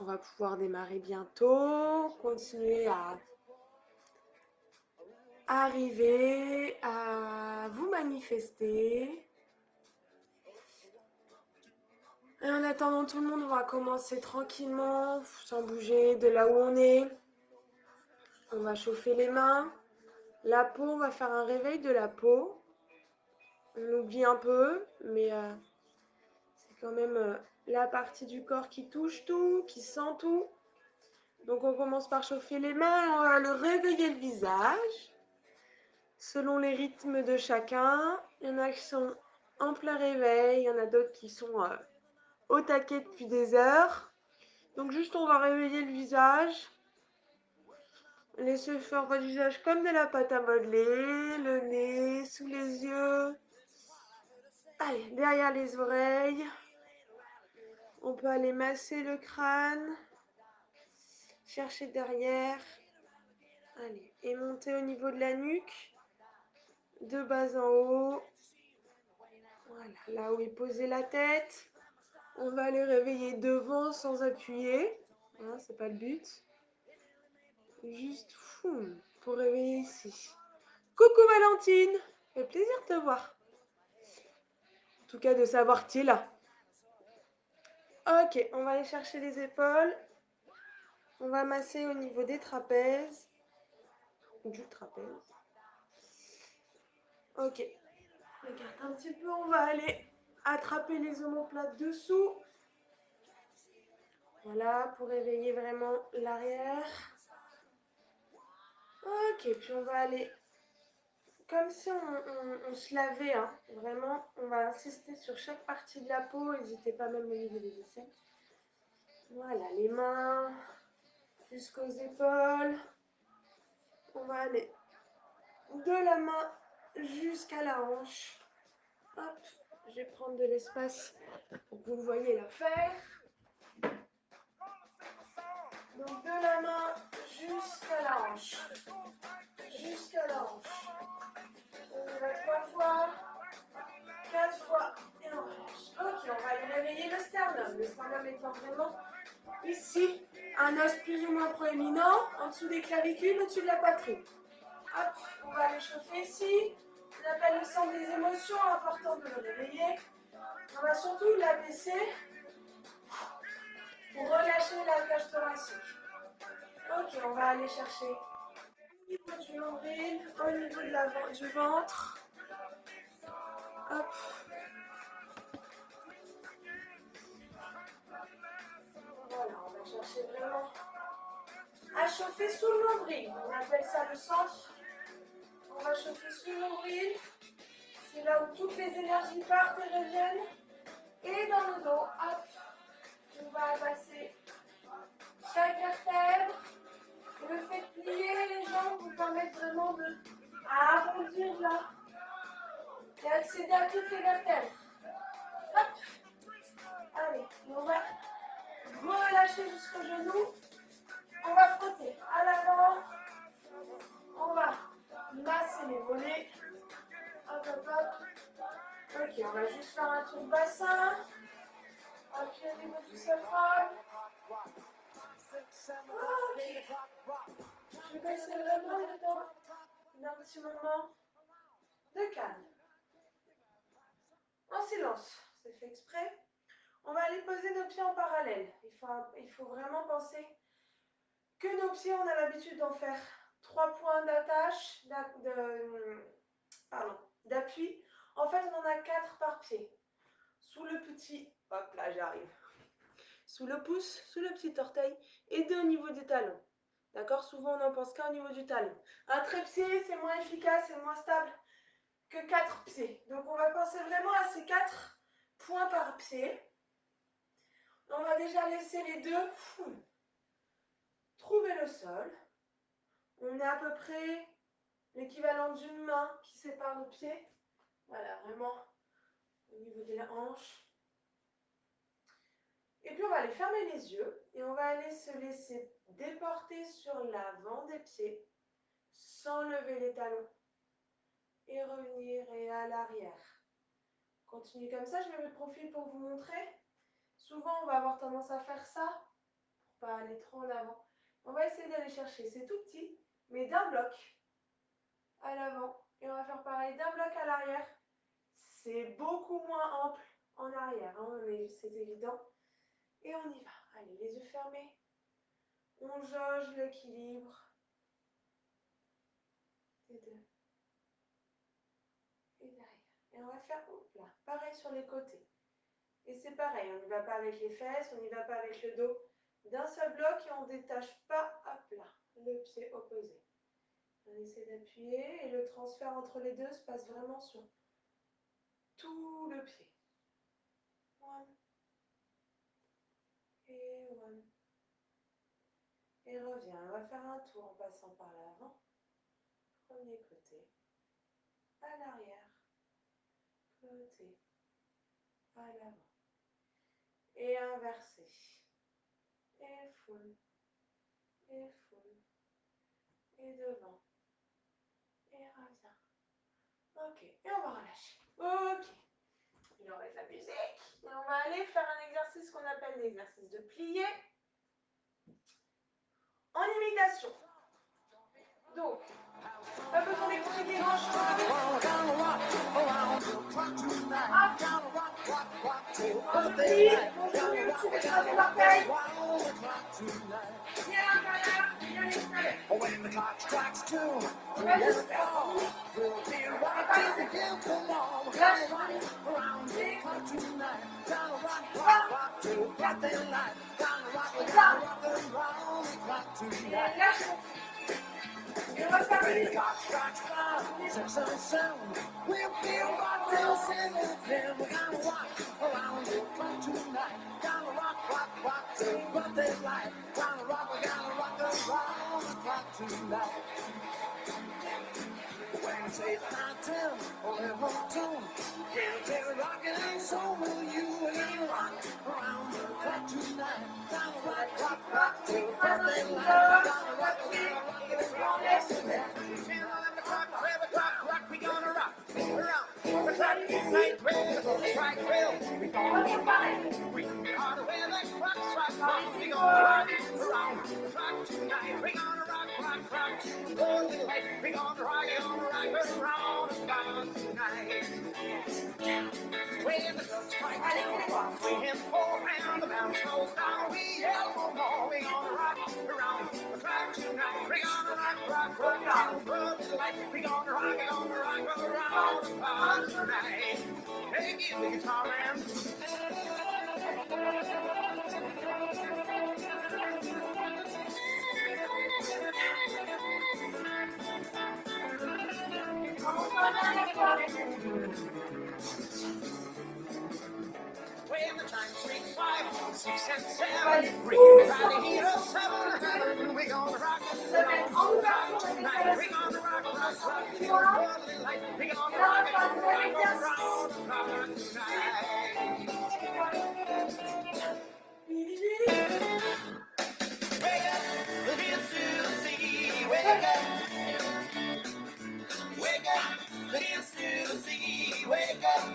On va pouvoir démarrer bientôt, continuer à arriver à vous manifester. Et en attendant tout le monde, on va commencer tranquillement, sans bouger de là où on est. On va chauffer les mains. La peau, on va faire un réveil de la peau. On oublie un peu, mais c'est quand même la partie du corps qui touche tout, qui sent tout. Donc on commence par chauffer les mains et on va le réveiller le visage. Selon les rythmes de chacun, il y en a qui sont en plein réveil, il y en a d'autres qui sont au taquet depuis des heures. Donc juste on va réveiller le visage. Laissez faire votre visage comme de la pâte à modeler, le nez, sous les yeux. Allez, derrière les oreilles. On peut aller masser le crâne. Chercher derrière. Allez, et monter au niveau de la nuque. De bas en haut. Voilà, là où est posée la tête. On va aller réveiller devant sans appuyer. Hein, c'est pas le but. Juste pour réveiller ici. Coucou Valentine, ça fait plaisir de te voir. En tout cas de savoir que tu es là. Ok, on va aller chercher les épaules. On va masser au niveau des trapèzes. Du trapèze. Ok. Regarde un petit peu, on va aller attraper les omoplates dessous. Voilà, pour réveiller vraiment l'arrière. Ok, puis on va aller comme si on se lavait, hein. Vraiment, on va insister sur chaque partie de la peau. N'hésitez pas même au niveau des aisselles. Voilà, les mains jusqu'aux épaules. On va aller de la main jusqu'à la hanche. Hop, je vais prendre de l'espace pour que vous le voyez la faire. Donc de la main jusqu'à la hanche. Jusqu'à la hanche. On y va 3 fois, 4 fois et on relâche. Ok, on va aller réveiller le sternum. Le sternum étant vraiment ici, un os plus ou moins proéminent, en dessous des clavicules, au-dessus de la poitrine. Hop, on va aller chauffer ici. On appelle le centre des émotions, important de le réveiller. On va surtout l'abaisser pour relâcher la cage thoracique. Ok, on va aller chercher au niveau du nombril, au niveau du ventre. Hop. Voilà, on va chercher vraiment à chauffer sous le nombril. On appelle ça le centre. On va chauffer sous le nombril. C'est là où toutes les énergies partent et reviennent. Et dans le dos, hop, on va passer chaque vertèbre. Et le fait de plier les jambes vous permet vraiment de arrondir là et accéder à toutes les vertèbres. Hop. Allez, on va relâcher jusqu'au genou. On va frotter à l'avant. On va masser les mollets. Hop, hop, hop. Ok, on va juste faire un tour de bassin. Appuyez au niveau du sacrum. Ok. Je vais passer vraiment le temps d'un petit moment de calme. En silence, c'est fait exprès. On va aller poser nos pieds en parallèle. Il faut vraiment penser que nos pieds, on a l'habitude d'en faire 3 points d'attache, d'appui. En fait, on en a 4 par pied. Sous le petit, hop là, j'arrive. Sous le pouce, sous le petit orteil et 2 au niveau des talons. D'accord? Souvent, on n'en pense qu'un au niveau du talon. Un trépied, c'est moins efficace, c'est moins stable que 4 pieds. Donc, on va penser vraiment à ces 4 points par pied. On va déjà laisser les deux trouver le sol. On est à peu près l'équivalent d'une main qui sépare nos pieds. Voilà, vraiment au niveau des hanches. Et puis on va aller fermer les yeux et on va aller se laisser déporter sur l'avant des pieds sans lever les talons et revenir et à l'arrière. Continuez comme ça, je mets le profil pour vous montrer. Souvent on va avoir tendance à faire ça aller trop en avant. On va essayer d'aller chercher, c'est tout petit, mais d'un bloc à l'avant. Et on va faire pareil d'un bloc à l'arrière. C'est beaucoup moins ample en arrière, hein, mais c'est évident. Et on y va. Allez, les yeux fermés. On jauge l'équilibre des deux. Et derrière. Et on va faire, hop là, pareil sur les côtés. Et c'est pareil, on n'y va pas avec les fesses, on n'y va pas avec le dos. D'un seul bloc et on ne détache pas à plat le pied opposé. On essaie d'appuyer et le transfert entre les deux se passe vraiment sur tout le pied. One. Et one. Et reviens. On va faire un tour en passant par l'avant. Premier côté. À l'arrière. Côté. À l'avant. Et inversé. Et full. Et full. Et devant. Et reviens. Ok. Et on va relâcher. Ok. Il en reste la musique. Et on va aller faire un exercice qu'on appelle l'exercice de plié. En imitation. Donc, pas besoin d'expliquer grand-chose. On plie, on continue sur les trois orteils. Bien à l'intérieur, bien à l'extérieur. On va juste faire et on va terminer. We'll be rock till seven. We're gonna rock around the clock tonight. Gonna rock, rock, rock till birthday light. Gonna rock around the clock tonight. When it says 9, 10, 11, 2, we'll be rocking and so will you. We're gonna rock around the clock tonight. Gonna rock, rock, rock till birthday light. Gonna rock around the clock tonight. We gonna rock around the clock tonight. Strike well, we gonna be fine. We gonna wear the clock strike on. We gonna rock around the clock tonight. We gonna rock, rock, rock. Oh, light. We gonna rock around the clock tonight. When the clock strikes 2, 3 and 4 and the bounce goes down, we yell for more. We gonna rock around the clock tonight. We gonna rock, rock, rock down the light. We gonna rock around the clock tonight. Take it, the guitar man. When the time strikes 5, 6 and 7, ring right here 7, we gonna rock around the clock tonight. We gonna rock, rock, rock till early light. We gonna rock around the clock tonight. Wake up, little Susie, wake up. Wake up, little Susie, wake up.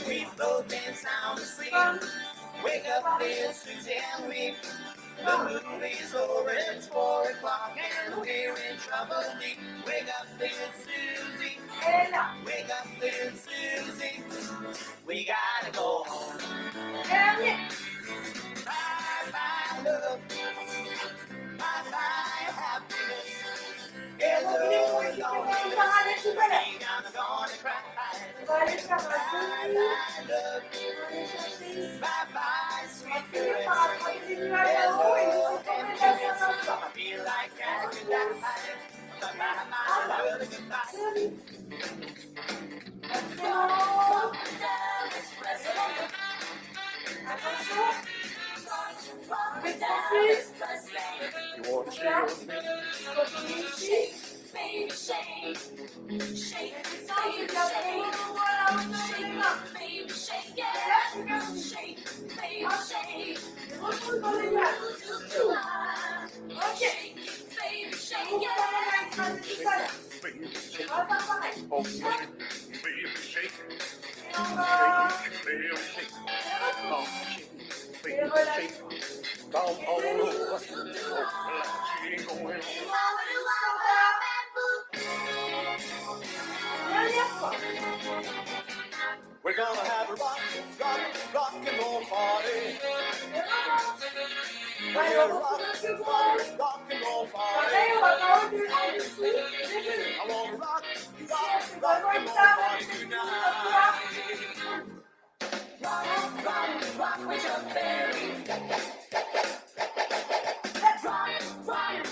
We've both been sound asleep. Wake up, little Susie, and weep. The movie's over, it's 4 o'clock, and we're in trouble deep. Wake up, little Susie. Wake up, little Susie. We gotta go home. Bye-bye, love. Bye-bye, happiness. Here's a lonely ain't gonna cry. Bye-bye, love. Bye-bye, sweet caress. There's no emptiness. I feel like I could die. Bye-bye, my love, goodbye. You want to shake? Shake, baby, shake. Shake, baby, shake. Shake, baby, shake it. Shake, baby, shake. Shake, baby, shake it. Baby, shake. Oh, baby, shake. Shake, baby, shake. Oh, shake, baby, shake. Dernière fois. We're gonna have a rock and roll party. Allez, on va faire une seconde. Pareil, on va pas enlever en dessous. Désolé. I wanna rock C'est vraiment une table.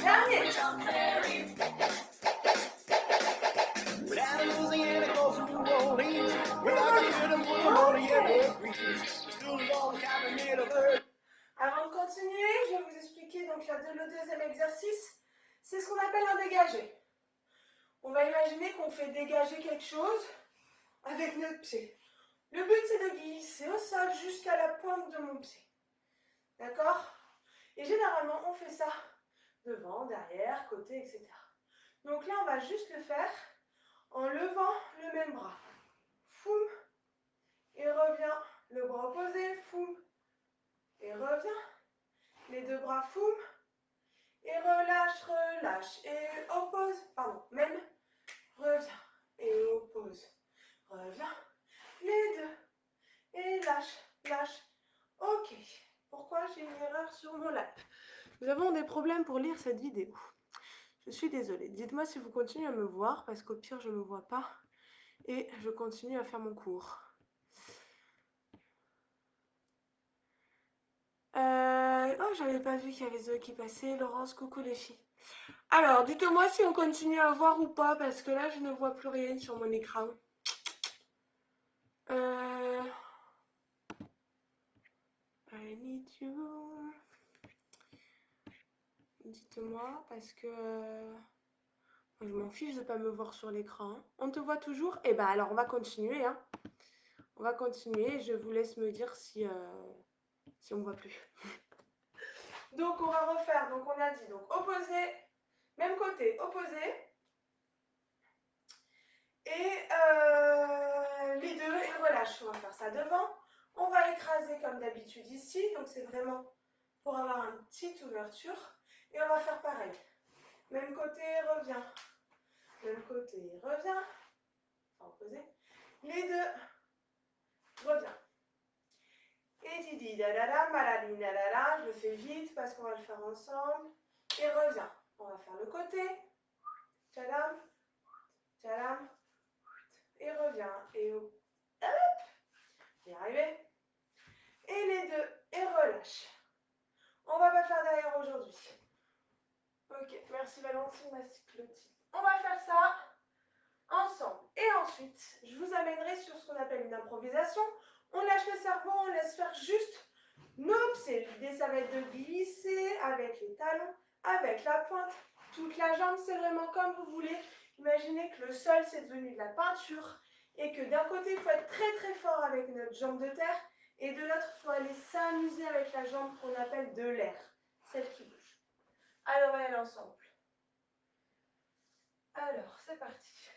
Dernier. Down in Louisiana, goes to New Orleans. We're not gonna get them on the evergreens. Still long time in the bird. Avant de continuer, je vais vous expliquer donc le deuxième exercice. C'est ce qu'on appelle un dégagé. On va imaginer qu'on fait dégager quelque chose avec notre pied. Le but, c'est de glisser au sol jusqu'à la pointe de mon pied. D'accord? Et généralement, on fait ça devant, derrière, côté, etc. Donc là, on va juste le faire en levant le même bras. Foum, et revient. Le bras opposé, foum, et revient. Les deux bras, foum, et relâche, relâche, et oppose, pardon, même, revient, et oppose, revient, les deux, et lâche, lâche, ok. Pourquoi j'ai une erreur sur mon lap? Nous avons des problèmes pour lire cette vidéo. Je suis désolée. Dites-moi si vous continuez à me voir, parce qu'au pire, je ne me vois pas, et je continue à faire mon cours. Oh, j'avais pas vu qu'il y avait Zoé qui passait. Laurence, coucou les filles. Alors, dites-moi si on continue à voir ou pas, parce que là, je ne vois plus rien sur mon écran. I need you. Dites-moi, parce que je m'en fiche de pas me voir sur l'écran. On te voit toujours? Eh ben alors, on va continuer. Hein. On va continuer. Je vous laisse me dire si on ne voit plus. Donc, on va refaire. Donc, on a dit donc opposé, même côté, opposé. Et les deux, et relâche. On va faire ça devant. On va écraser comme d'habitude ici. Donc, c'est vraiment pour avoir une petite ouverture. Et on va faire pareil. Même côté, revient. Même côté, revient. Enfin, opposé. Les deux, revient. Et didi, dadada, malali, dadada. Je le fais vite parce qu'on va le faire ensemble. Et revient. On va faire le côté. Tchadam. Tchadam. Et revient. Et hop. J'y arrivé. Et les deux. Et relâche. On va pas faire derrière aujourd'hui. Ok, merci Valentine, merci Clotilde. On va faire ça ensemble. Et ensuite, je vous amènerai sur ce qu'on appelle une improvisation. On lâche le cerveau, on laisse faire juste nos pieds. L'idée, ça va être de glisser avec les talons, avec la pointe. Toute la jambe, c'est vraiment comme vous voulez. Imaginez que le sol, c'est devenu de la peinture et que d'un côté, il faut être très très fort avec notre jambe de terre et de l'autre, il faut aller s'amuser avec la jambe qu'on appelle de l'air, celle qui bouge. Alors, on va y aller ensemble. Alors, c'est parti.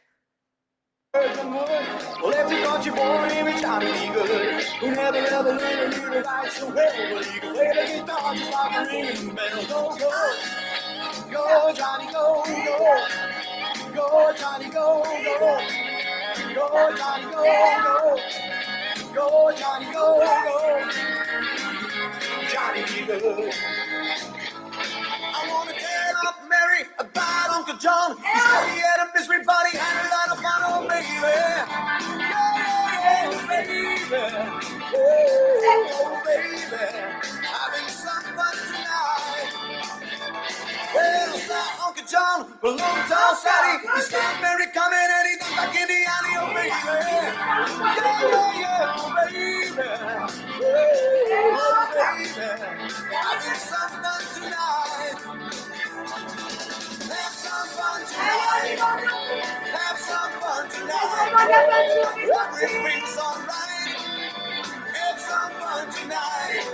Well, every country boy, every Johnny be good. Who never ever really knew the right so well. But he can play the guitar just like a ringing bell. Go, go, go, Johnny, go, go. Go, Johnny, go, go. Go, Johnny, go, go. Go, Johnny, go, go. Johnny be good. I want to tell Aunt Mary about Uncle John. He said he had a misery, but he had a lot of fun, oh baby. Yeah, baby. Oh, baby. Having some fun tonight. Well, now Uncle John, a long tall Sadie. He saw Mary coming and he got back in the alley, oh baby. Yeah, oh baby. Oh, baby. Having some fun tonight. Have some fun tonight. Have some fun tonight. Everything's alright. Have some fun tonight.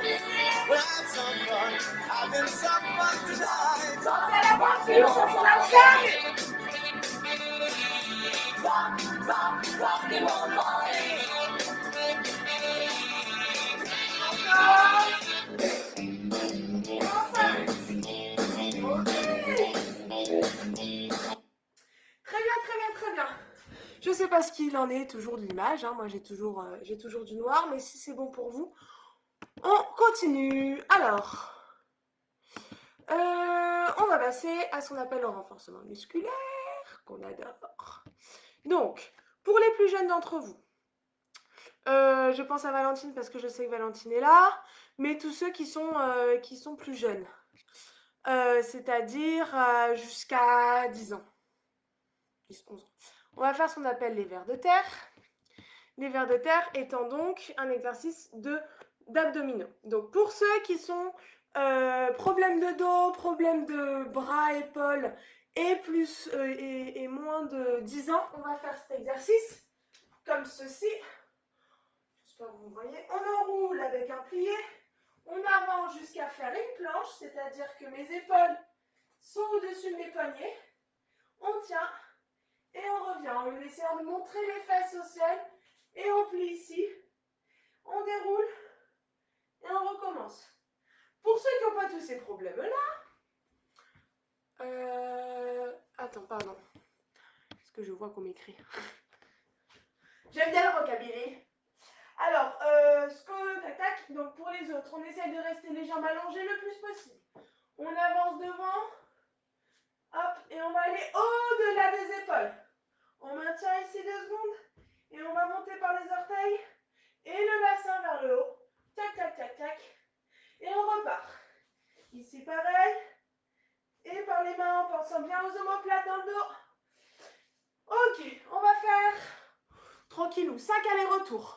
We'll have some fun. Having some fun tonight. Rock and roll party. pas ce qu'il en est toujours de l'image, hein. Moi j'ai toujours du noir, mais si c'est bon pour vous, on continue. Alors, on va passer à ce qu'on appelle le renforcement musculaire, qu'on adore. Donc, pour les plus jeunes d'entre vous, je pense à Valentine parce que je sais que Valentine est là, mais tous ceux qui sont plus jeunes, c'est-à-dire jusqu'à 10 ans, 10, 11 ans. On va faire ce qu'on appelle les vers de terre. Les vers de terre étant donc un exercice d'abdominaux. Donc pour ceux qui sont problème de dos, problème de bras, épaules et moins de 10 ans, on va faire cet exercice comme ceci. J'espère que vous me voyez. On enroule avec un plié. On avance jusqu'à faire une planche, c'est-à-dire que mes épaules sont au-dessus de mes poignets. On tient et on revient en essayant de montrer les fesses au ciel. Et on plie ici. On déroule et on recommence. Pour ceux qui n'ont pas tous ces problèmes-là, attends, pardon. Parce que je vois qu'on m'écrit. J'aime bien le rockabilly. Alors, tac, donc pour les autres, on essaie de rester les jambes allongées le plus possible. On avance devant, hop, et on va aller au-delà des épaules. On maintient ici 2 secondes, et on va monter par les orteils, et le bassin vers le haut. Tac, tac, tac, tac, et on repart. Ici pareil, et par les mains en pensant bien aux omoplates dans le dos. Ok, on va faire tranquillou, 5 allers-retours.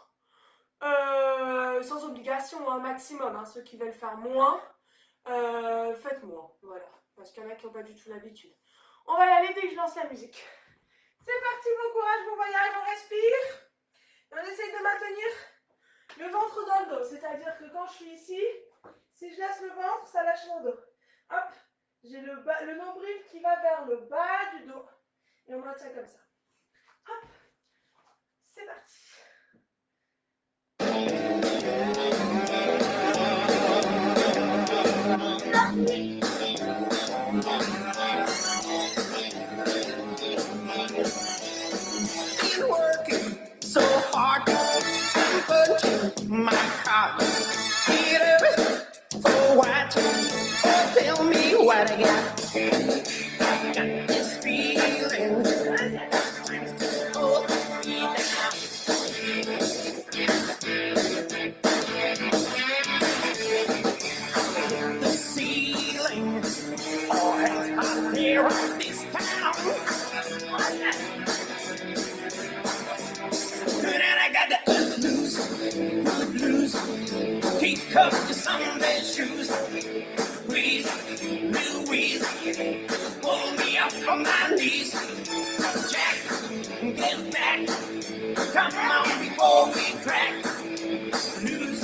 Sans obligation, un maximum, hein. Ceux qui veulent faire moins, faites moins, voilà, parce qu'il y en a qui n'ont pas du tout l'habitude. On va y aller dès que je lance la musique. C'est parti, bon courage, bon voyage, on respire. Et on essaye de maintenir le ventre dans le dos, c'est-à-dire que quand je suis ici, si je laisse le ventre, ça lâche mon dos. Hop, j'ai le nombril qui va vers le bas du dos. Et on maintient comme ça. Hop, c'est parti. Been working so hard to put my car. Get everything for what? Oh, tell me what I got. Got this feeling. Oh, the ceiling. Oh, has hot here on this town. And I got the blues. Keep up your Sunday shoes. Please, Louise, pull me up from my knees. Jack, get back. Come on before we crack. Blues,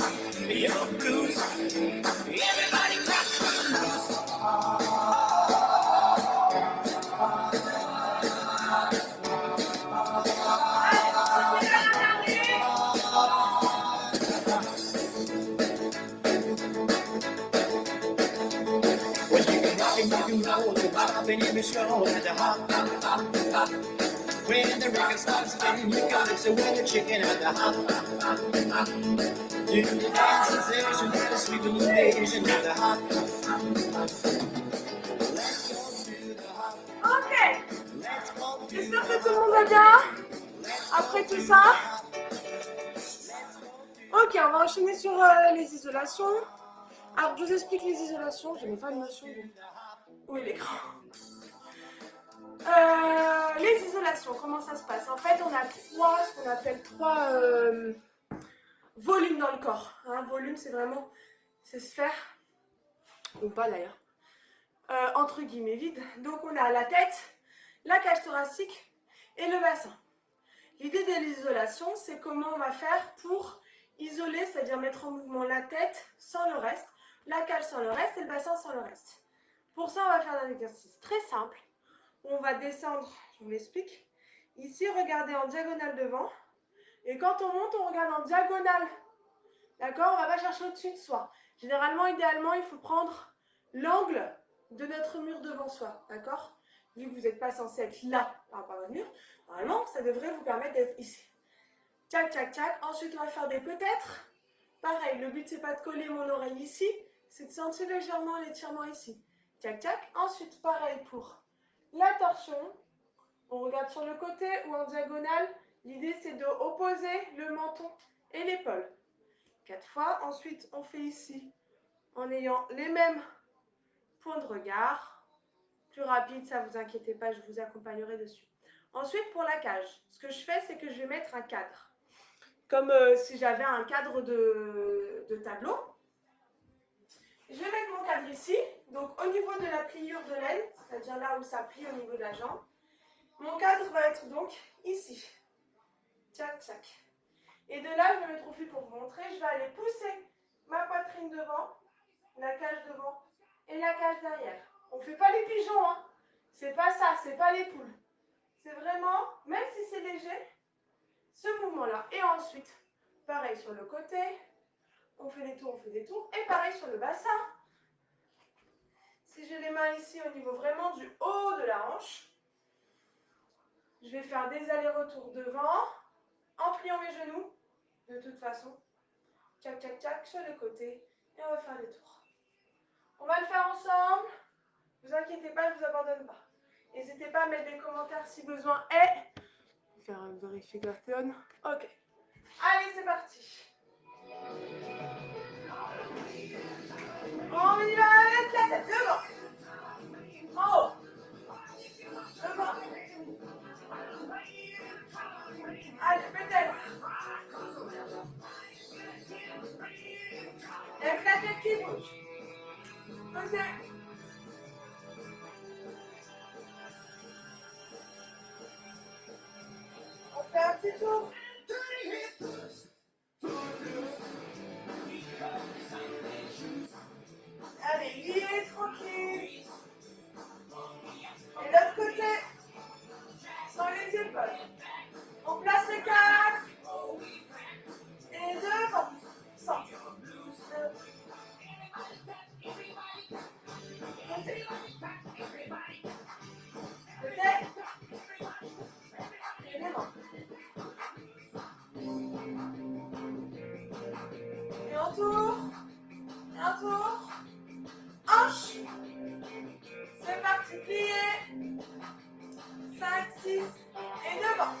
your blues. Everybody got the blues. When you can rock and you can roll, you pop up and you can stroll at the hop. When the record starts spinning, you can mix it with the chicken at the hop. You do the dance sensation, that is sweet illumination at the hop. Ok, j'espère que tout le monde va bien après tout ça. Ok, on va enchaîner sur les isolations. Alors, je vous explique les isolations. Je n'ai pas de notion de où est l'écran. Les isolations, comment ça se passe? En fait, on a ce qu'on appelle trois volumes dans le corps. Un volume, c'est vraiment ces sphères, ou pas d'ailleurs, entre guillemets vide. Donc, on a la tête, la cage thoracique et le bassin. L'idée de l'isolation, c'est comment on va faire pour isoler, c'est-à-dire mettre en mouvement la tête sans le reste, la cage sans le reste et le bassin sans le reste. Pour ça, on va faire un exercice très simple. On va descendre, je vous l'explique. Ici, regardez en diagonale devant. Et quand on monte, on regarde en diagonale. D'accord? On ne va pas chercher au-dessus de soi. Généralement, idéalement, il faut prendre l'angle de notre mur devant soi. D'accord? vu que vous n'êtes pas censé être là par rapport à votre mur, normalement, ça devrait vous permettre d'être ici. Tchac, tchac, tchac. Ensuite, on va faire des peut-être. Pareil, le but, c'est pas de coller mon oreille ici, c'est de sentir légèrement l'étirement ici. Tchac, tchac. Ensuite, pareil pour la torsion. On regarde sur le côté ou en diagonale. L'idée, c'est de opposer le menton et l'épaule. 4 fois. Ensuite, on fait ici en ayant les mêmes points de regard. Plus rapide, ça vous inquiétez pas, je vous accompagnerai dessus. Ensuite, pour la cage, ce que je fais, c'est que je vais mettre un cadre. Comme si j'avais un cadre de tableau. Je vais mettre mon cadre ici, donc au niveau de la pliure de l'aile, c'est-à-dire là où ça plie au niveau de la jambe. Mon cadre va être donc ici. Tchac, tchac. Et de là, je vais me trouver pour vous montrer, je vais aller pousser ma poitrine devant, la cage devant et la cage derrière. On ne fait pas les pigeons, hein. C'est pas ça, c'est pas les poules. C'est vraiment, même si c'est léger, ce mouvement-là. Et ensuite, pareil sur le côté, on fait des tours, et pareil sur le bassin. Si j'ai les mains ici au niveau vraiment du haut de la hanche, je vais faire des allers-retours devant, en pliant mes genoux, de toute façon. Tchac, tchac, tchac, sur le côté, et on va faire des tours. On va le faire ensemble. Ne vous inquiétez pas, je ne vous abandonne pas. N'hésitez pas à mettre des commentaires si besoin est. Faire une vérification. Ok. Allez, c'est parti. On y va avec la tête devant. En haut. Devant. Allez, peut-être. Avec la tête qui bouge. Côté. On fait un petit tour. Allez, lié, tranquille. Et l'autre côté, sans les épaules. On place les quatre. Et devant. Centre. Côté. Côté. Et devant. Et on tourne. Et un tour. Hanche. C'est parti, plié. 5, 6. Et devant.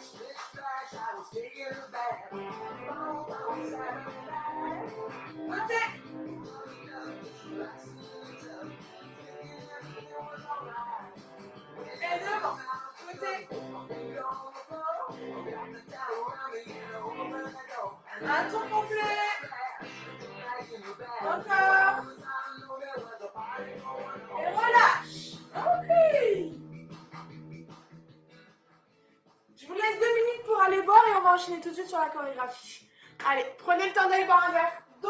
Côté. Et devant. Côté. Un tour complet. Encore. Et relâche. Ok. Je vous laisse 2 minutes pour aller boire et on va enchaîner tout de suite sur la chorégraphie. Allez, prenez le temps d'aller boire un verre d'eau.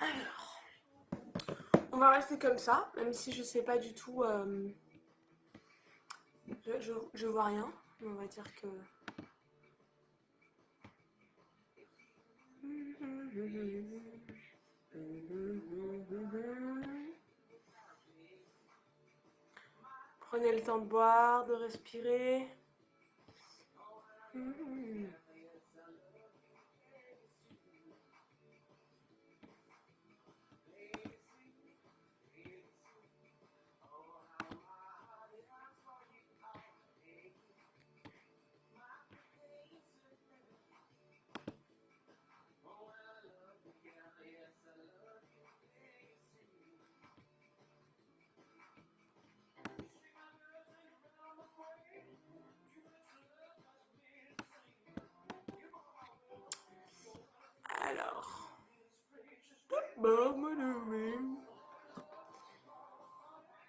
Alors, on va rester comme ça, même si je sais pas du tout, je vois rien, mais on va dire que... Prenez le temps de boire, de respirer.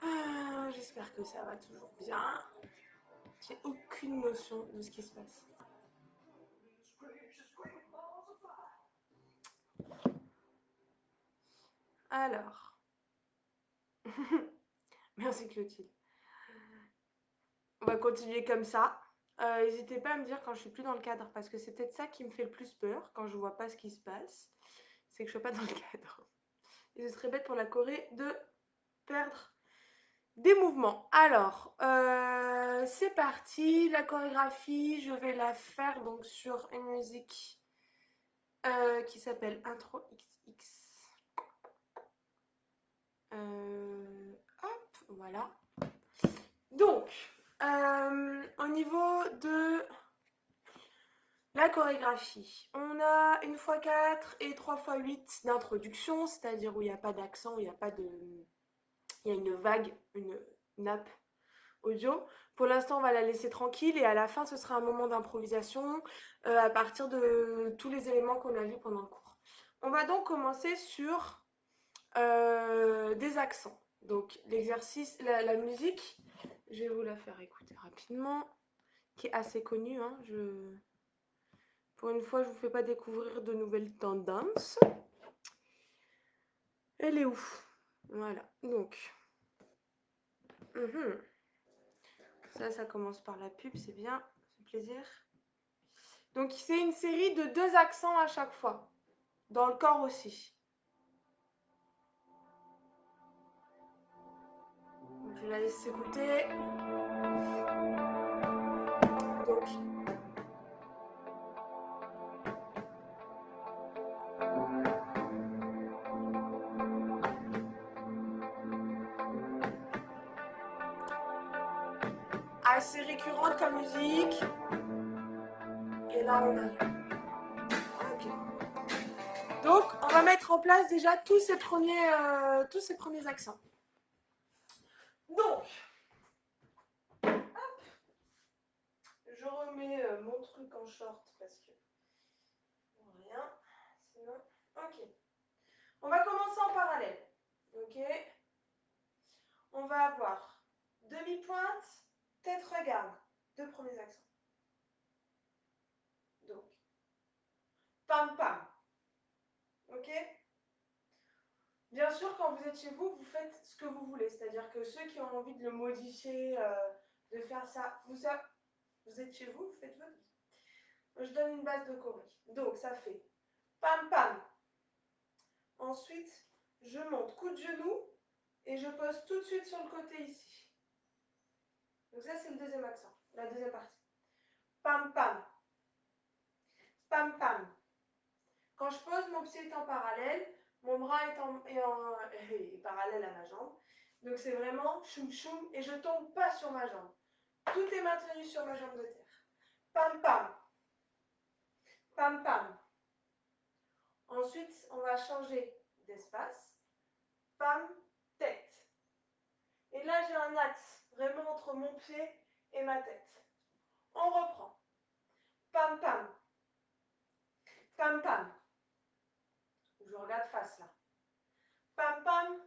Alors, j'espère que ça va toujours bien. J'ai aucune notion de ce qui se passe. Alors. Merci Clotilde. On va continuer comme ça. N'hésitez pas à me dire quand je suis plus dans le cadre, parce que c'est peut-être ça qui me fait le plus peur quand je vois pas ce qui se passe. C'est que je suis pas dans le cadre. Et ce serait bête pour la Corée de perdre des mouvements. Alors, c'est parti. La chorégraphie, je vais la faire donc sur une musique qui s'appelle Intro XX. Hop, voilà. Donc, au niveau de la chorégraphie, on a une x 4 et 3 x 8 d'introduction, c'est-à-dire où il n'y a pas d'accent, où il n'y a pas de... Il y a une vague, une nappe audio. Pour l'instant, on va la laisser tranquille et à la fin, ce sera un moment d'improvisation à partir de tous les éléments qu'on a vus pendant le cours. On va donc commencer sur des accents. Donc l'exercice, la musique, je vais vous la faire écouter rapidement, qui est assez connue. Hein, pour une fois, je vous fais pas découvrir de nouvelles tendances. Elle est où? Voilà, donc... Ça commence par la pub, c'est bien, ça fait plaisir. Donc c'est une série de 2 accents à chaque fois, dans le corps aussi. Donc, je la laisse s'écouter. Donc... assez récurrente comme musique. Et là, on arrive. Ok. Donc, on va mettre en place déjà tous ces premiers accents. Donc, hop, je remets mon truc en short parce que rien, sinon, ok. On va commencer en parallèle, ok. On va avoir demi-pointe, tête regarde, 2 premiers accents. Donc, pam pam, ok. Bien sûr, quand vous êtes chez vous, vous faites ce que vous voulez. C'est-à-dire que ceux qui ont envie de le modifier, de faire ça, vous êtes chez vous, vous faites votre vie. Je donne une base de choré. Donc, ça fait pam pam. Ensuite, je monte coup de genou et je pose tout de suite sur le côté ici. Donc ça, c'est le deuxième accent, la deuxième partie. Pam pam. Pam pam. Quand je pose, mon pied est en parallèle, mon bras est parallèle à ma jambe. Donc c'est vraiment choum choum et je ne tombe pas sur ma jambe. Tout est maintenu sur ma jambe de terre. Pam pam. Pam pam. Ensuite, on va changer d'espace. Pam, tête. Et là, j'ai un axe vraiment entre mon pied et ma tête. On reprend. Pam pam. Pam pam. Je regarde face là. Pam pam.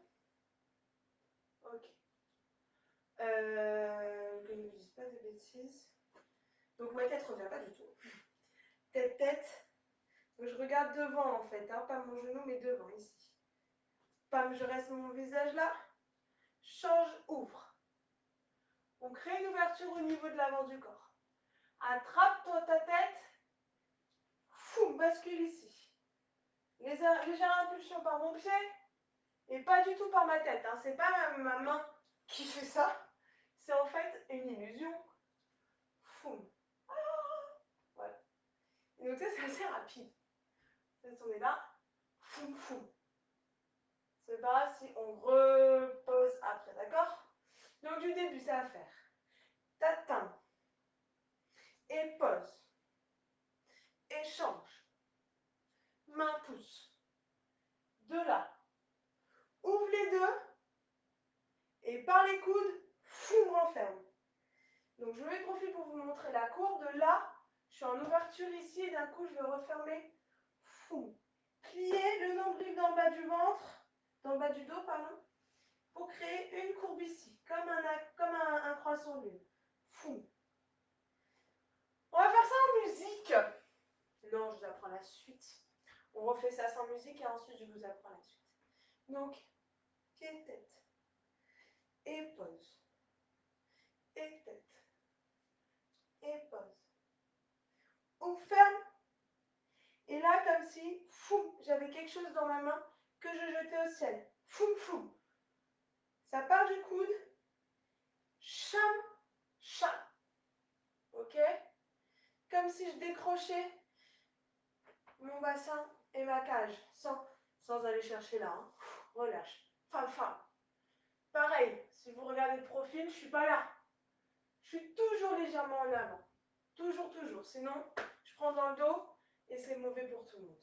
Ok. Que je ne dise pas de bêtises. Donc ma tête ne revient pas du tout. Tête, tête. Donc je regarde devant en fait, hein, pas mon genou mais devant ici. Pam, je reste mon visage là. Change, ouvre. On crée une ouverture au niveau de l'avant du corps. Attrape-toi ta tête. Fou, bascule ici. Légère impulsion par mon pied et pas du tout par ma tête. Hein. C'est pas ma main qui fait ça. C'est en fait une illusion. Fou. Ah, voilà. Et donc ça, c'est assez rapide. On est là. Fou, fou. C'est pas grave si on repose après, d'accord? Donc du début, ça va faire tatin et pose. Échange. Main pouce. De là. Ouvre les deux. Et par les coudes, fou, renferme. Donc je mets le profil pour vous montrer la courbe. De là, je suis en ouverture ici et d'un coup, je vais refermer. Fou. Plier le nombril dans le bas du ventre, dans le bas du dos, pardon, pour créer une courbe ici, comme un croissant lune. Fou. On va faire ça en musique. Non, je vous apprends la suite. On refait ça sans musique et ensuite je vous apprends la suite. Donc, pied, tête. Et pose. Et tête. Et pose. On ferme. Et là, comme si, foum, j'avais quelque chose dans ma main que je jetais au ciel. Foum, foum. Ça part du coude. Cham, cham. Ok? Comme si je décrochais mon bassin et ma cage. Sans aller chercher là. Hein. Relâche. Femme, femme. Pareil, si vous regardez le profil, je ne suis pas là. Je suis toujours légèrement en avant. Toujours, toujours. Sinon, je prends dans le dos et c'est mauvais pour tout le monde.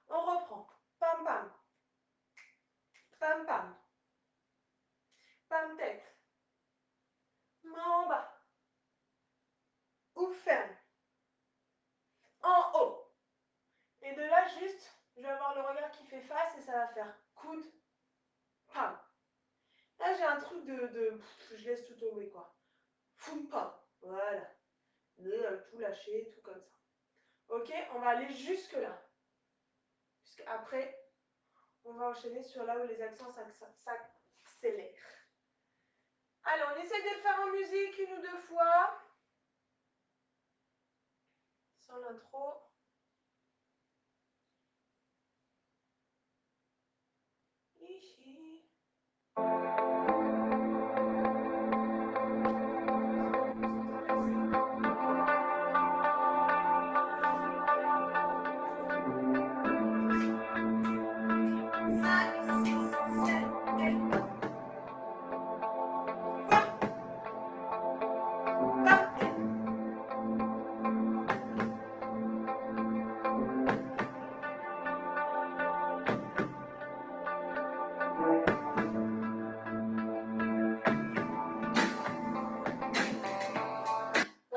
On reprend. Pam, pam. Pam, pam. Pam, tête. Main en bas. Ou ferme. En haut. Et de là, juste, je vais avoir le regard qui fait face et ça va faire coude. Pam. Là, j'ai un truc je laisse tout tomber, quoi. Foum, pam. Voilà. Tout lâcher, tout comme ça. Ok, on va aller jusque là. Puisqu'après, on va enchaîner sur là où les accents s'accélèrent. Alors, on essaie de le faire en musique une ou deux fois. Sans l'intro. Ici.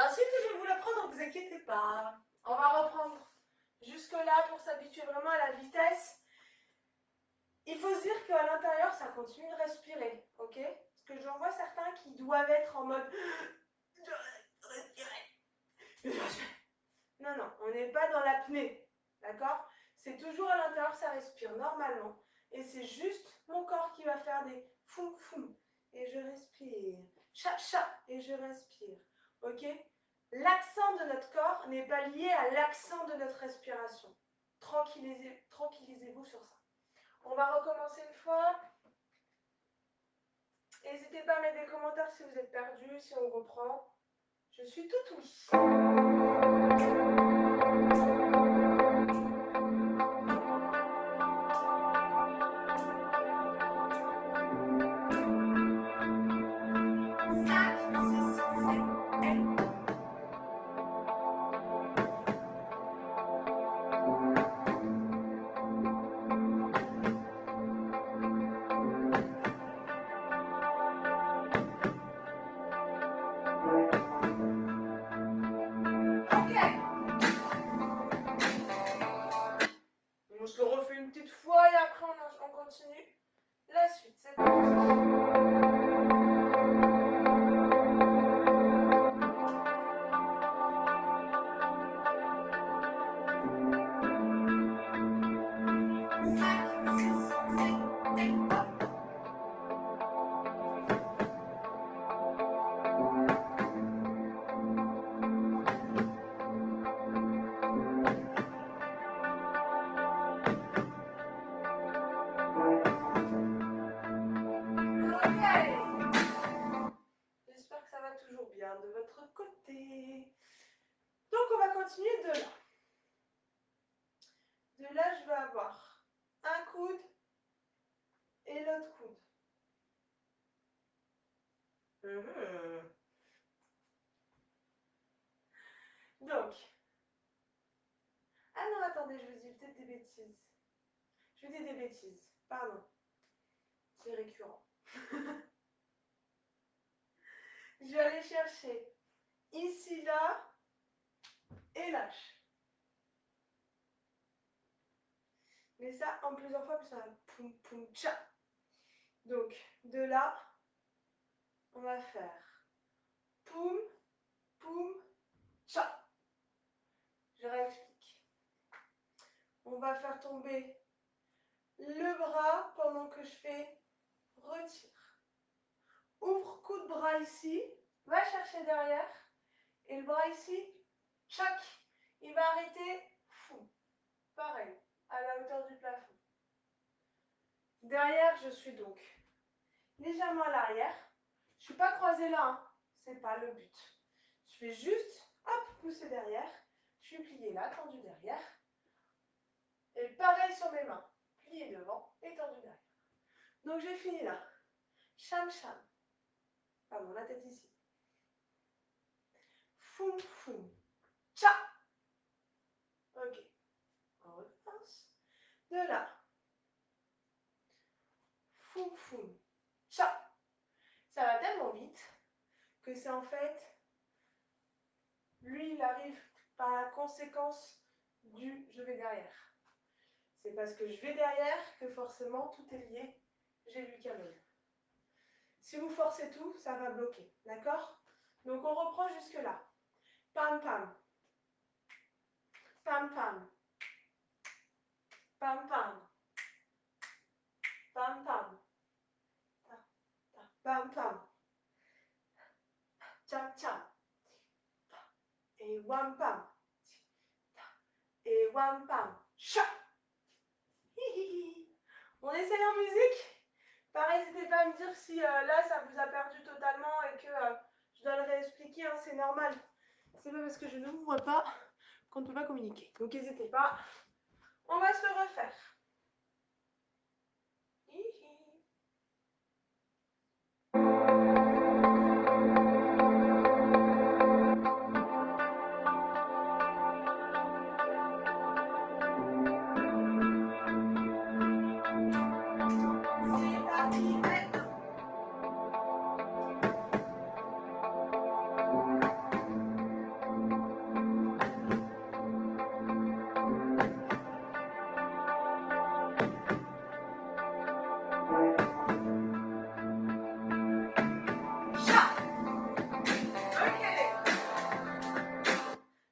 Ensuite, je vais vous l'apprendre, ne vous inquiétez pas. On va reprendre jusque-là pour s'habituer vraiment à la vitesse. Il faut se dire qu'à l'intérieur, ça continue de respirer, ok? Parce que j'en vois certains qui doivent être en mode... Non, non, on n'est pas dans l'apnée, d'accord? C'est toujours à l'intérieur, ça respire normalement. Et c'est juste mon corps qui va faire des foum foum. Et je respire. Cha cha. Et je respire. Ok? L'accent de notre corps n'est pas lié à l'accent de notre respiration. Tranquillisez-vous sur ça. On va recommencer une fois. N'hésitez pas à mettre des commentaires si vous êtes perdu, si on reprend. Je suis tout oui. On se le refait une petite fois et après on continue la suite. C'est parti. J'espère que ça va toujours bien de votre côté. Donc on va continuer de là. De là, je vais avoir un coude et l'autre coude. Donc, ah non, attendez, je vous dis peut-être des bêtises. Je vous dis des bêtises, pardon. C'est récurrent. Je vais aller chercher ici, là, et lâche. Mais ça, en plusieurs fois, ça va poum poum tcha. Donc, de là, on va faire poum poum tcha. Je réexplique. On va faire tomber le bras pendant que je fais retire. Ouvre coup de bras ici, va chercher derrière. Et le bras ici, tchac, il va arrêter, fou. Pareil, à la hauteur du plafond. Derrière, je suis donc légèrement à l'arrière. Je ne suis pas croisée là, hein. Ce n'est pas le but. Je fais juste, hop, pousser derrière. Je suis pliée là, tendue derrière. Et pareil sur mes mains. Pliée devant et tendue derrière. Donc j'ai fini là. Cham cham. Pardon, la tête ici. Foum foum. Tcha. Ok. On recommence. De là. Foum foum. Tcha. Ça va tellement vite que c'est en fait, lui il arrive par la conséquence du je vais derrière. C'est parce que je vais derrière que forcément tout est lié. J'ai lu Camille. Si vous forcez tout, ça va bloquer. D'accord? Donc on reprend jusque là. Pam pam. Pam pam. Pam pam. Pam pam. Pam pam. Cham cham. Et wam pam. Et wam pam. Cha. On essaye en musique. Pareil, n'hésitez pas à me dire si là ça vous a perdu totalement et que je dois le réexpliquer, hein, c'est normal. C'est pas parce que je ne vous vois pas qu'on ne peut pas communiquer. Donc n'hésitez pas. On va se le refaire. C'est parti maintenant.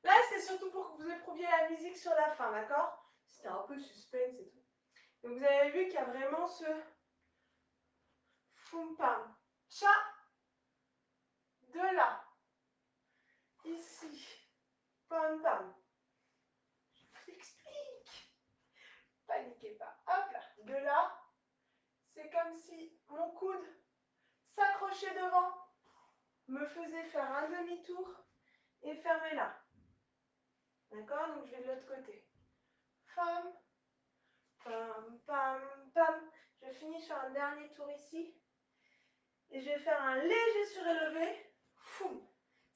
Là, c'est surtout pour que vous éprouviez la musique sur la fin, d'accord? C'était un peu suspense et tout. Donc vous avez vu qu'il y a vraiment ce fum pam. Cha. De là. Ici. Pam pam. Je vous explique. Paniquez pas. Hop là. De là. C'est comme si mon coude s'accrochait devant, me faisait faire un demi-tour et fermer là. D'accord? Donc je vais de l'autre côté. Fam. Pam, pam, pam. Je finis sur un dernier tour ici. Et je vais faire un léger surélevé. Foum.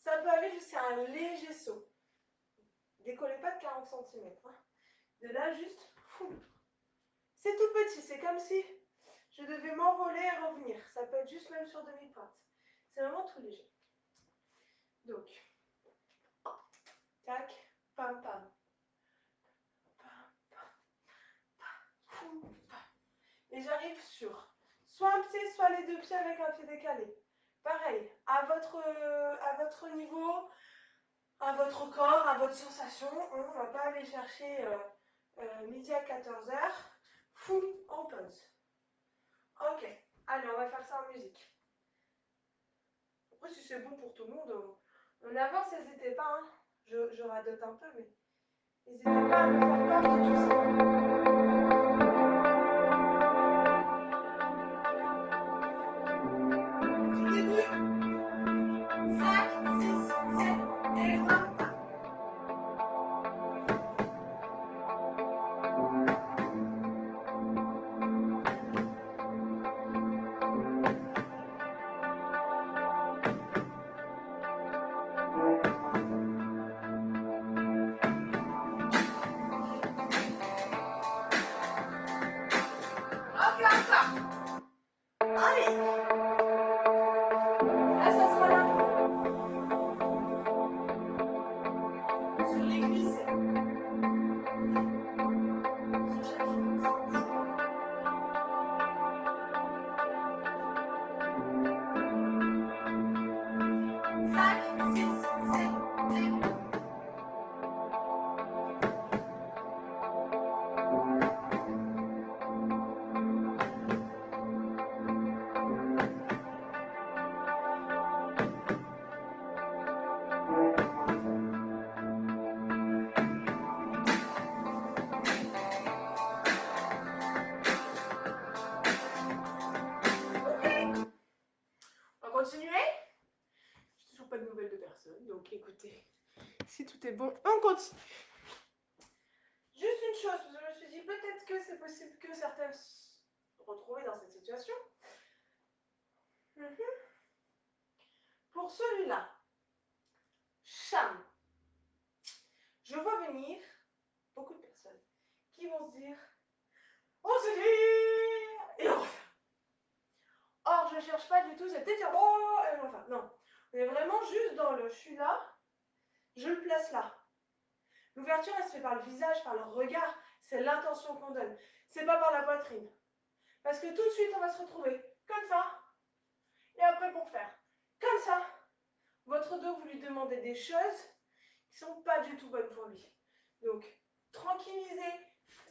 Ça peut aller jusqu'à un léger saut. Décollez pas de 40 cm. Hein. De là, juste, foum. C'est tout petit. C'est comme si je devais m'envoler et revenir. Ça peut être juste même sur demi-pointe. C'est vraiment tout léger. Donc, tac, pam, pam. Et j'arrive sur soit un pied, soit les deux pieds avec un pied décalé. Pareil, à votre niveau, à votre corps, à votre sensation. On ne va pas aller chercher midi à 14h. Foum, on pause. Ok, allez, on va faire ça en musique. Après, si c'est bon pour tout le monde, on avance, n'hésitez pas. Hein. Je radote un peu, mais n'hésitez pas à me faire part de tout ça. Donc écoutez, si tout est bon, on continue. Juste une chose, je me suis dit peut-être que c'est possible que certaines se retrouvent dans cette situation. Pour celui-là, Cham, je vois venir beaucoup de personnes qui vont se dire on se dit et on refait. Or, je ne cherche pas du tout cette dire oh et enfin non. On est vraiment juste dans le je suis là, je le place là. L'ouverture, elle se fait par le visage, par le regard. C'est l'intention qu'on donne. C'est pas par la poitrine. Parce que tout de suite, on va se retrouver comme ça. Et après, pour faire comme ça, votre dos, vous lui demandez des choses qui ne sont pas du tout bonnes pour lui. Donc, tranquillisez,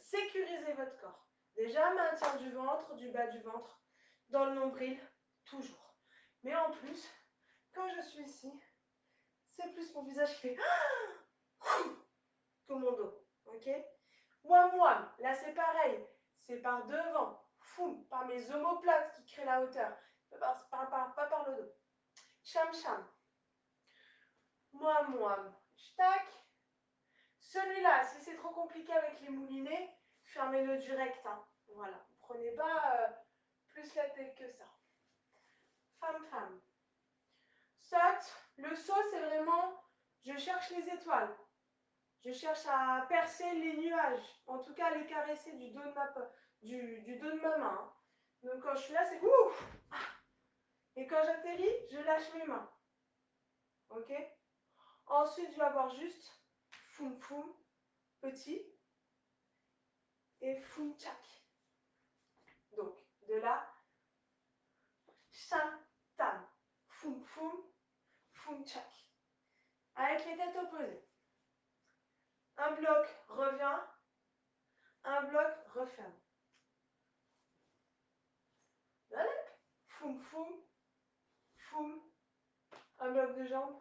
sécurisez votre corps. Déjà, maintien du ventre, du bas du ventre, dans le nombril, toujours. Mais en plus, quand je suis ici, c'est plus mon visage qui fait que mon dos. Ok? Wam wam, là c'est pareil. C'est par devant, foum, par mes omoplates qui créent la hauteur. Pas par le dos. Cham cham. Moam moam. Tac. Celui-là, si c'est trop compliqué avec les moulinets, fermez-le direct. Hein. Voilà. Vous prenez pas plus la tête que ça. Femme femme. Saute. Le saut, c'est vraiment, je cherche les étoiles. Je cherche à percer les nuages, en tout cas à les caresser du dos de ma main. Donc quand je suis là, c'est ouf. Et quand j'atterris, je lâche mes mains. Ok? Ensuite, je vais avoir juste foum foum, petit, et foum tchak. Donc, de là, cham tam, foum foum, foum tchak. Avec les têtes opposées. Un bloc revient, un bloc referme. Foum foum, foum, un bloc de jambes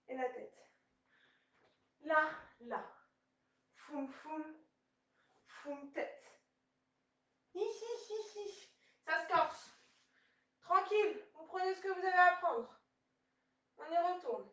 et la tête. Là, là. Foum, foum, foum, tête. Ici, ici, ici. Ça se corse. Tranquille, vous prenez ce que vous avez à prendre. On y retourne.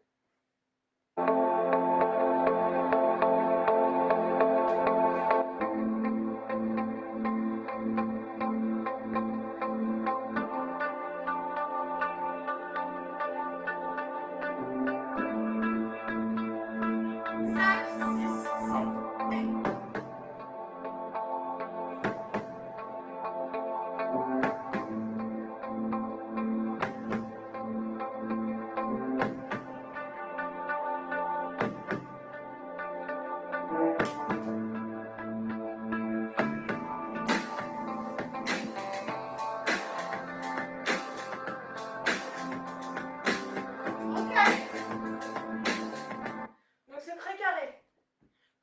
Donc c'est très carré.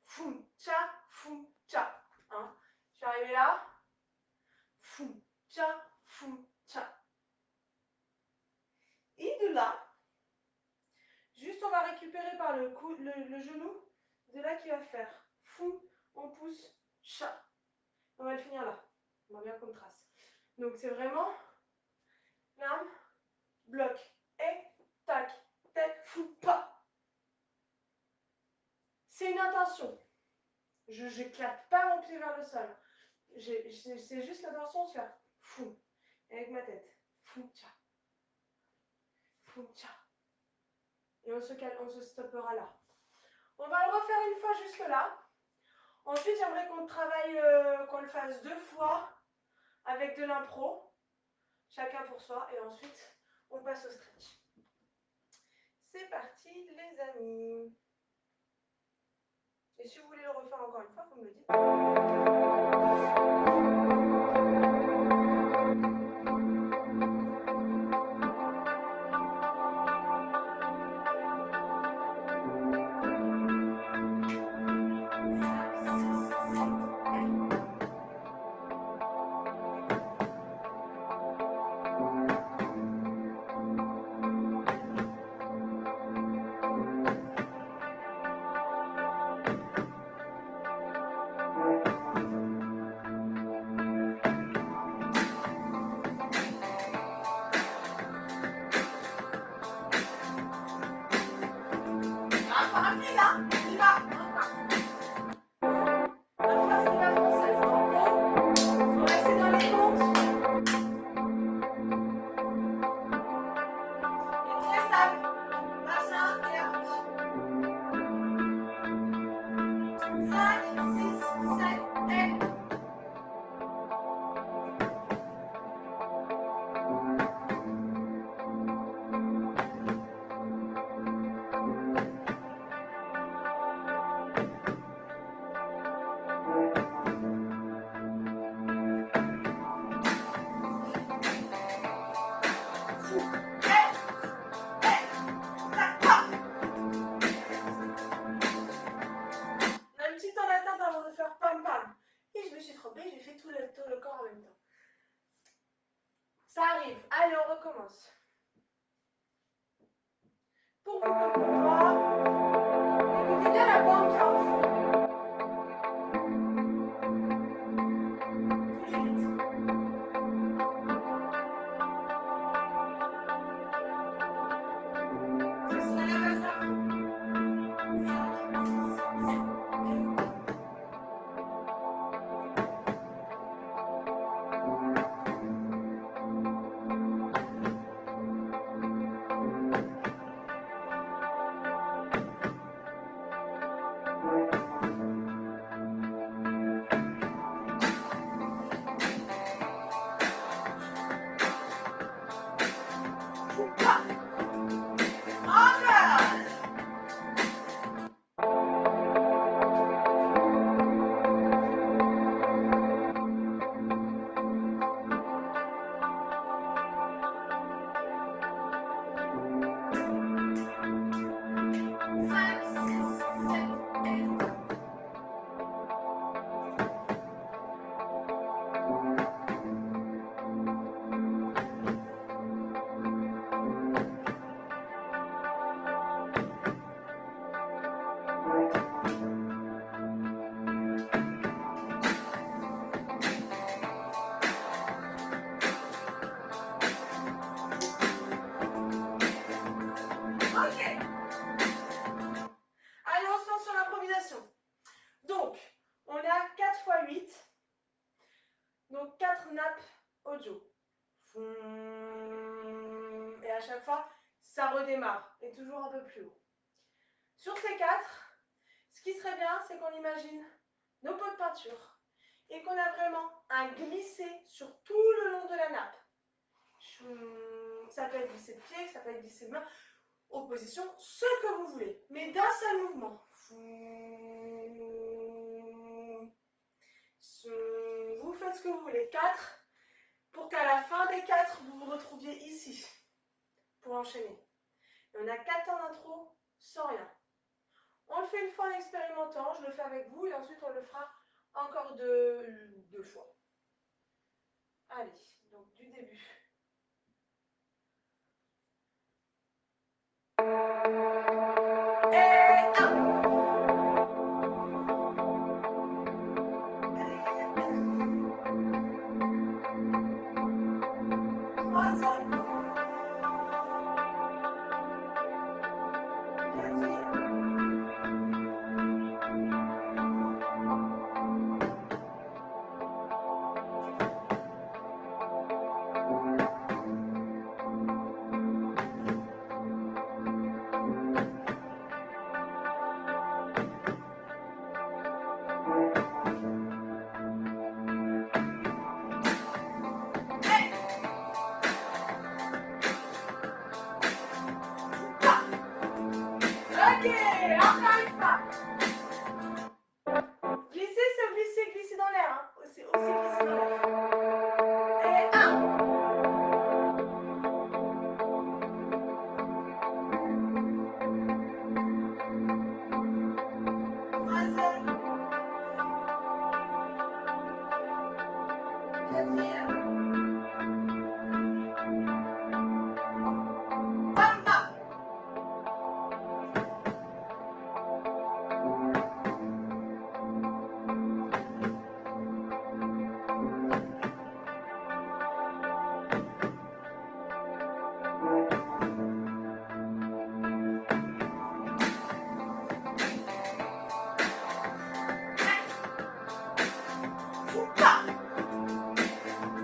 Foum, tcha, foum, tcha. Hein. Je suis arrivée là. Foum, tcha, foum, tcha. Et de là, juste on va récupérer par le genou. De là qui va faire foum, on pousse, tcha. On va le finir là. On va bien qu'on trace. Donc c'est vraiment l'arme, bloc, et tac, tête, fou, pas. C'est une intention. Je n'éclate pas mon pied vers le sol. C'est juste l'intention de faire fou. Avec ma tête. Fou, tcha. Fou, tcha. Et on se stoppera là. On va le refaire une fois jusque là. Ensuite, j'aimerais qu'on travaille, qu'on le fasse 2 fois avec de l'impro. Chacun pour soi. Et ensuite, on passe au stretch. C'est parti, les amis. Et si vous voulez le refaire encore une fois, vous me le dites. que je suis trop belle, j'ai fait tout le corps en même temps. Ça arrive. Allez, on recommence. Pour vous, le coup droit, écoutez bien la bande qu'il y a au fond. Plus vite. Ça se relève à ça. 5, 6, 7, et ok. Allez, on se lance sur l'improvisation. Donc, on a 4 x 8. Donc 4 nappes audio. Et à chaque fois, ça redémarre. Et toujours un peu plus haut. Sur ces 4, ce qui serait bien, c'est qu'on imagine nos pots de peinture. Et qu'on a vraiment un glissé sur tout le long de la nappe. Ça peut être glissé de pied, ça peut être glissé de main. Opposition, ce que vous voulez. Mais d'un seul mouvement. Vous faites ce que vous voulez. 4. Pour qu'à la fin des 4, vous vous retrouviez ici. Pour enchaîner. Et on a 4 temps d'intro sans rien. On le fait une fois en expérimentant. Je le fais avec vous. Et ensuite, on le fera encore deux fois. Allez, donc du début. Et 1. Ok, encore une fois. Glisser, c'est glisser dans l'air. Hein. Aussi glisser dans l'air. Et 1. Troisième. Quatrième. Bam, bam.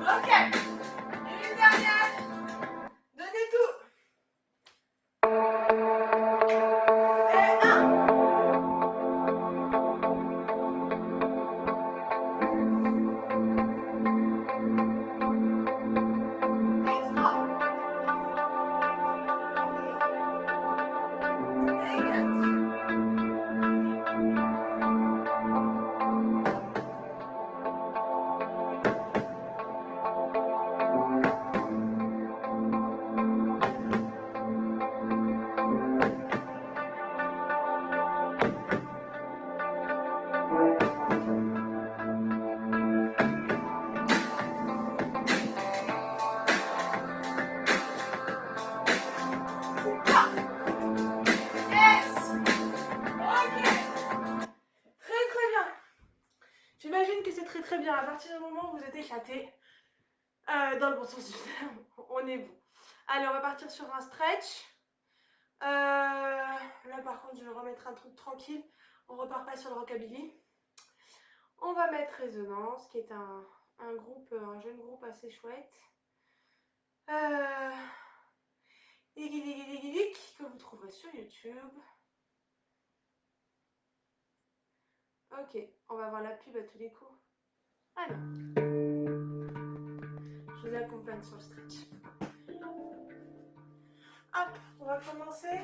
Ok. Et une dernière. Donnez tout. Et 1. Et 3. Et 4. j'imagine que c'est très très bien. À partir du moment où vous êtes éclaté, dans le bon sens du terme, on est bon. Allez, on va partir sur un stretch. Là par contre, je vais remettre un truc tranquille. On repart pas sur le rockabilly. On va mettre Résonance, qui est un jeune groupe assez chouette. Iggy Diggy Diggy Dick, que vous trouverez sur YouTube. Ok, on va voir la pub à tous les coups. Alors, je vous accompagne sur le stretch. Hop, on va commencer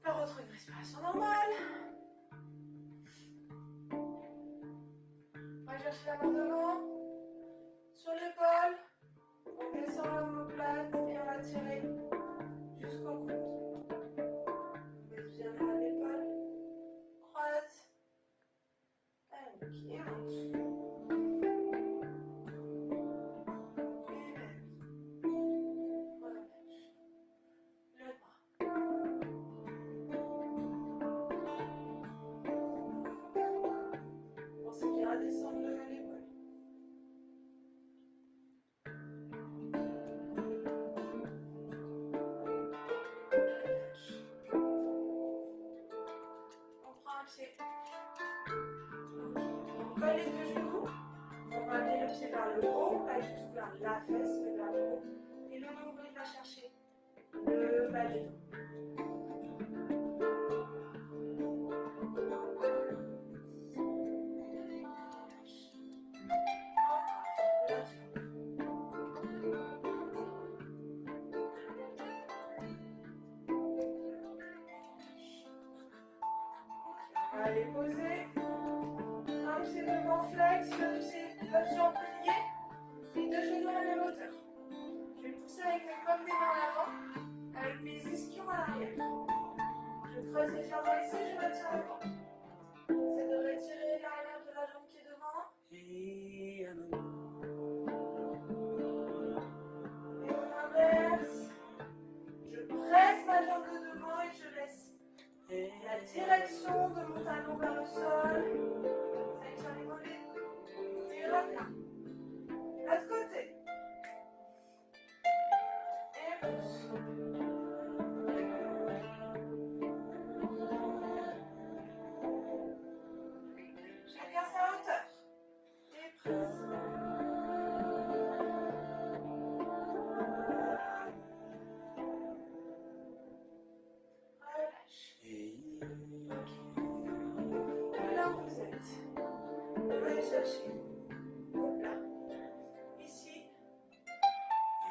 par retrouver une respiration normale. On va chercher la main devant, sur l'épaule. On descend l'omoplate et on va tirer jusqu'au coude. On met bien à l'épaule. Croise. Et monte. Descendre l'épaule. On prend un pied. On colle les deux genoux. On va amener le pied vers le haut, pas du tout vers la fesse, mais vers le haut. Et le nombril va chercher le bas du dos. On va aller poser. Un pied devant flex, l'autre jambe pliée. Les deux genoux à la même hauteur. Je vais pousser avec mes paumes des mains en avant, avec mes ischions à l'arrière. Je creuse légèrement ici, je retire le ventre. C'est de retirer l'arrière de la jambe qui est devant. Et on inverse. Je presse ma jambe de devant et je laisse la direction de mon talon vers le sol. Section les mollets. Et reviens. L'autre côté. Et pousse. Chacun sa hauteur. Et presse. Relâche. Ok. Là où vous êtes. On va aller chercher. Hop là. Ici.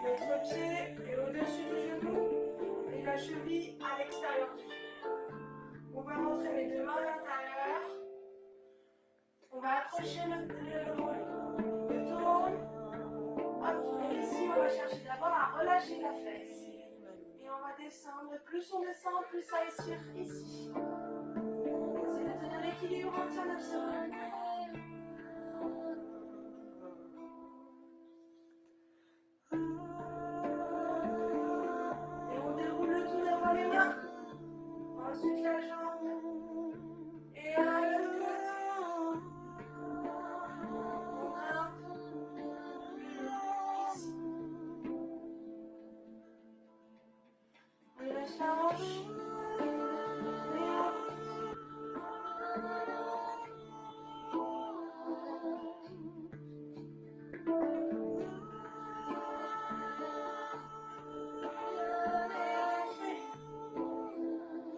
Notre pied est au-dessus du genou et la cheville à l'extérieur du genou. On va rentrer mes deux mains à l'intérieur. On va accrocher le mollet. Je tourne. Hop. Et ici, on va chercher d'abord à relâcher la fesse. Et on va descendre. Plus on descend, plus ça étire ici. C'est de tenir l'équilibre, on tient 9 secondes. Et on déroule le tout devant les mains. Ensuite la jambe. Et à l'autre côté. On grimpe. Ici. On lâche la hanche. Et on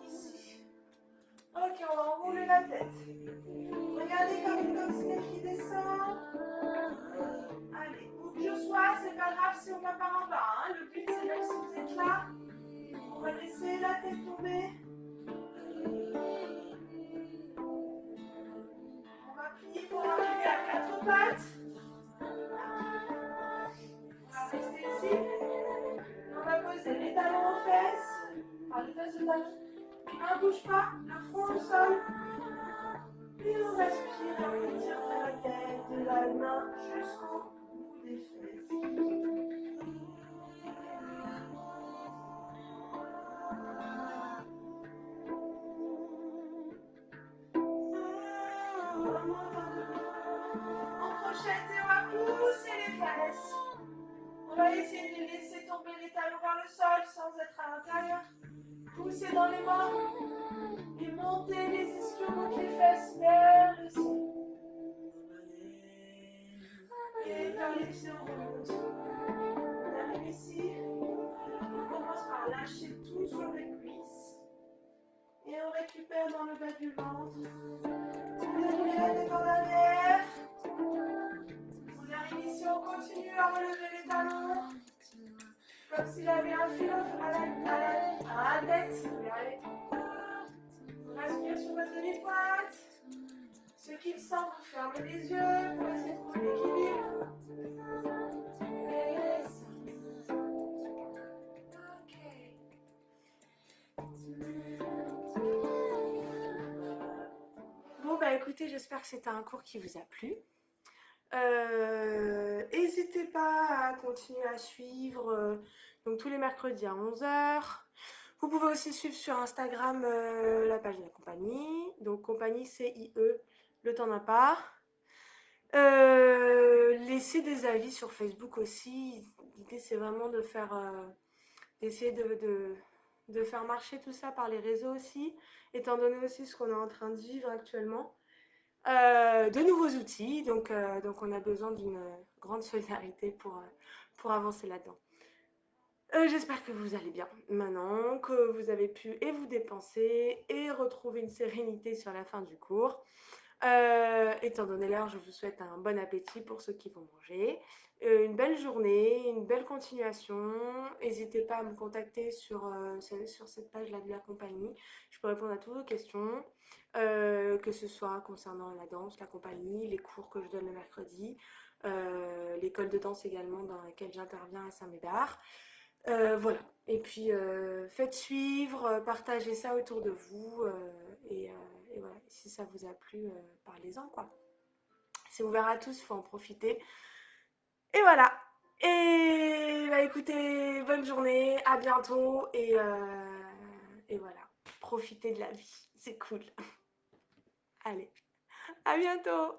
ici. Ok, on va enrouler la tête. Regardez comme une coccinelle qui descend. Allez, où que je sois, c'est pas grave si on va par en bas. Hein. Le but, c'est même si vous êtes là, on va laisser la tête tomber. On va plier pour arriver à quatre pattes. On va rester ici. On va poser les talons aux fesses. Enfin, les fesses de talons. Les mains ne bougent pas, le front au sol. Et on respire et on étire de la tête, de la main jusqu'au bout des fesses. Vraiment, manchettes et on va pousser les fesses. On va essayer de laisser tomber les talons vers le sol sans être à l'intérieur. Pousser dans les mains et monter les ischios, donc les fesses vers le ciel. Et par les pieds, on remonte. On arrive ici. On commence par lâcher tout sur les cuisses. Et on récupère dans le bas du ventre. On arrive la tête en arrière. On arrive ici, on continue à relever les talons. Comme s'il avait un fil à la tête. Allez. On respire sur votre demi-pointe. Ceux qui le sentent, vous fermez les yeux pour essayer de trouver l'équilibre. Et ça. Ok. Bon, bah écoutez, j'espère que c'était un cours qui vous a plu. N'hésitez pas à continuer à suivre donc tous les mercredis à 11 h. Vous pouvez aussi suivre sur Instagram la page de la compagnie. Donc compagnie CIE, le temps d'un pas. Laissez des avis sur Facebook aussi. L'idée c'est vraiment de faire, d'essayer de faire marcher tout ça par les réseaux aussi, étant donné aussi ce qu'on est en train de vivre actuellement. De nouveaux outils, donc on a besoin d'une grande solidarité pour avancer là-dedans. J'espère que vous allez bien maintenant, que vous avez pu et vous dépenser et retrouver une sérénité sur la fin du cours. Étant donné l'heure, je vous souhaite un bon appétit pour ceux qui vont manger, une belle journée, une belle continuation. N'hésitez pas à me contacter sur cette page-là de la compagnie. Je peux répondre à toutes vos questions, que ce soit concernant la danse, la compagnie, les cours que je donne le mercredi, l'école de danse également dans laquelle j'interviens à Saint-Médard. Voilà. Et puis, faites suivre, partagez ça autour de vous. Et voilà. Si ça vous a plu, parlez-en, quoi. C'est ouvert à tous, il faut en profiter. Et voilà. Et bah, écoutez, bonne journée, à bientôt. Et voilà. Profitez de la vie. C'est cool. Allez, à bientôt.